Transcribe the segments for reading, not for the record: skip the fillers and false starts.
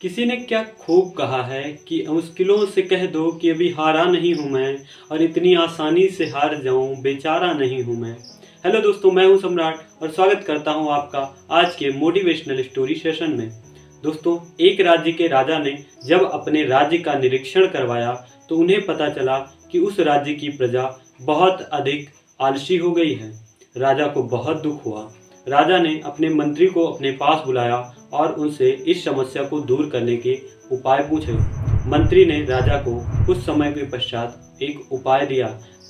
किसी ने क्या खूब कहा है कि मुश्किलों से कह दो कि अभी हारा नहीं हूं मैं और इतनी आसानी से हार जाऊं बेचारा नहीं हूं मैं। हेलो दोस्तों, मैं हूं सम्राट और स्वागत करता हूं आपका आज के मोटिवेशनल स्टोरी सेशन में। दोस्तों, एक राज्य के राजा ने जब अपने राज्य का निरीक्षण करवाया तो उन्हें पता चला कि उस राज्य की प्रजा बहुत अधिक आलसी हो गई है। राजा को बहुत दुख हुआ। राजा ने अपने मंत्री को अपने पास बुलाया और उनसे इस समस्या को दूर करने के उपाय पूछे। मंत्री ने राजा को कुछ समय के पश्चात एक उपाय दिया।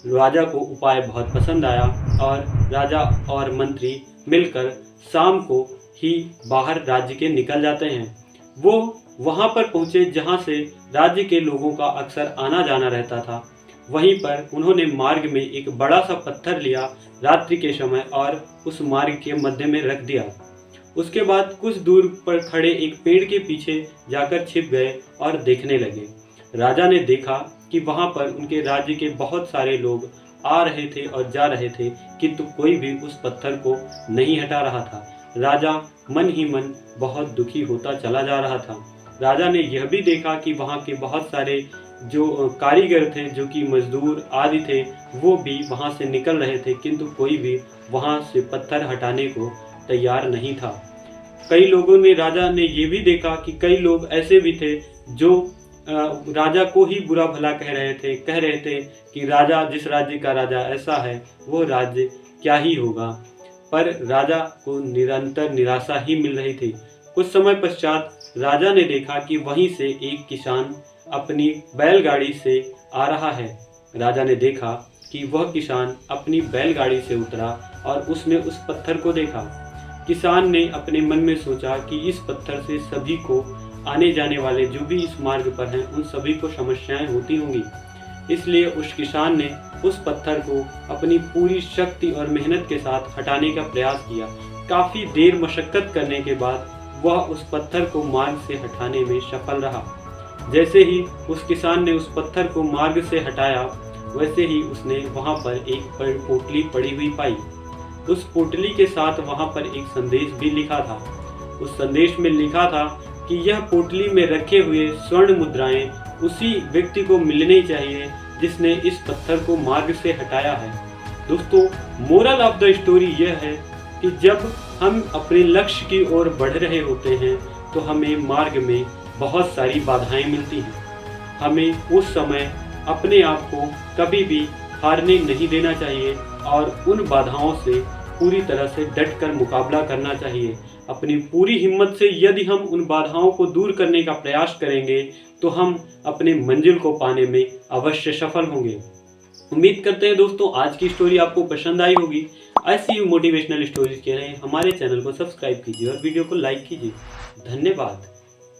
राजा को उपाय बहुत पसंद आया और राजा और मंत्री मिलकर शाम को ही बाहर राज्य के निकल जाते हैं। वो वहां पर पहुंचे जहां से राज्य के लोगों का अक्सर आना जाना रहता था। वहीं पर उन्होंने मार्ग में एक बड़ा सा पत्थर लिया रात्रि के समय और उस मार्ग के मध्य में रख दिया। उसके बाद कुछ दूर पर खड़े एक पेड़ के पीछे जाकर छिप गए और देखने लगे। राजा ने देखा कि वहां पर उनके राज्य के बहुत सारे लोग आ रहे थे और जा रहे थे, किंतु कोई भी उस पत्थर को नहीं हटा रहा था। राजा मन ही मन बहुत दुखी होता चला जा रहा था। राजा ने यह भी देखा कि वहां के बहुत सारे जो कारीगर थे, जो कि मजदूर आदि थे, वो भी वहां से निकल रहे थे, किंतु कोई भी वहां से पत्थर हटाने को तैयार नहीं था। कई लोगों ने राजा ने ये भी देखा कि कई लोग ऐसे भी थे जो राजा को ही बुरा भला कह रहे थे कि राजा, जिस राज्य का राजा ऐसा है वो राज्य क्या ही होगा। पर राजा को निरंतर निराशा ही मिल रही थी। कुछ समय पश्चात राजा ने देखा कि वहीं से एक किसान अपनी बैलगाड़ी से आ रहा है। राजा ने देखा कि वह किसान अपनी बैलगाड़ी से उतरा और उसने उस पत्थर को देखा। किसान ने अपने मन में सोचा कि इस पत्थर से सभी को, आने जाने वाले जो भी इस मार्ग पर हैं, उन सभी को समस्याएं होती होंगी। इसलिए उस किसान ने उस पत्थर को अपनी पूरी शक्ति और मेहनत के साथ हटाने का प्रयास किया। काफी देर मशक्कत करने के बाद वह उस पत्थर को मार्ग से हटाने में सफल रहा। जैसे ही उस किसान ने उस पत्थर को मार्ग से हटाया, वैसे ही उसने वहां पर एक पोटली पड़ी हुई पाई। उस पोटली के साथ वहां पर एक संदेश भी लिखा था। उस संदेश में लिखा था कि यह पोटली में रखे हुए स्वर्ण मुद्राएं उसी व्यक्ति को मिलनी चाहिए जिसने इस पत्थर को मार्ग से हटाया है। दोस्तों, मोरल ऑफ द स्टोरी यह है कि जब हम अपने लक्ष्य की ओर बढ़ रहे होते हैं तो हमें मार्ग में बहुत सारी बाधाएं मिलती हैं। हमें उस समय अपने आप को कभी भी हारने नहीं देना चाहिए और उन बाधाओं से पूरी तरह से डट कर मुकाबला करना चाहिए। अपनी पूरी हिम्मत से यदि हम उन बाधाओं को दूर करने का प्रयास करेंगे तो हम अपने मंजिल को पाने में अवश्य सफल होंगे। उम्मीद करते हैं दोस्तों आज की स्टोरी आपको पसंद आई होगी। ऐसी मोटिवेशनल स्टोरीज के लिए हमारे चैनल को सब्सक्राइब कीजिए और वीडियो को लाइक कीजिए। धन्यवाद।